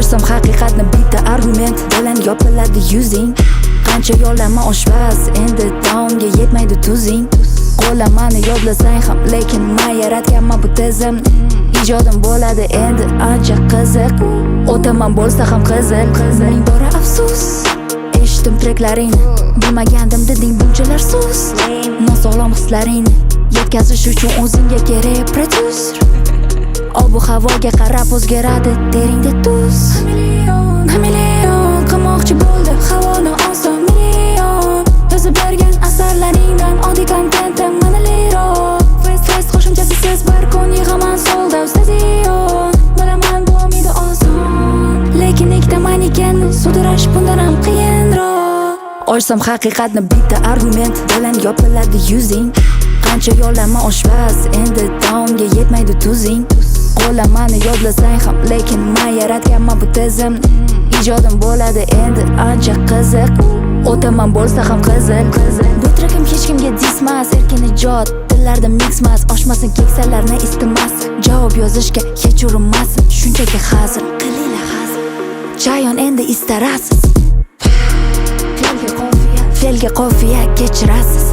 Ochsam haqiqatni bitta argument bilan yopiladi yuzing. Qancha yo'lama oshpaz, endi taomga yetmaydi tuzing. Qo'lamani yodlasang ham, lekin men yaratganman bu tizimni. Ijodim bo'ladi endi ancha qiziq. O'taman bo'lsa ham qizil. Ming bora afsus, eshitdim treklaringni. Bilmagandim deding bunchalar sus. Nosog'lom hislaringni yetkazish uchun o'zingga kerak prodyuser. Ob-u havoga qarab o'zgaradi teringda tuz. Million qilmoqchi bo'ldi havoni oson million. Yozib bergan asarlaringdan oddiy kontentim manaliroq. Fest qo'shimchasi siz bir kun yig'aman sold out stadion. Bilaman bu umidi oson, lekin ikkita manikenni sudirash bundan ham qiyinroq. Ochsam haqiqatni bitta argument bilan yopiladi yuzing. Qancha yo'lama oshpaz, endi taomga yetmaydi tuzing. Qo'lamani yodlasang ham, lekin men yaratganman bu tizimni. Ijodim bo'ladi endi ancha qiziq. O'taman bo'lsa ham qizil. Bu trekim hech kimga dismas, erkin ijod, dillarda mixmas. Oshmasin keksalarni istamas, javob yozishga hech urinmasin. Shunchaki hazil, qilinglar hazil. Chayon endi istarasiz. Felga qofiya kechirasiz.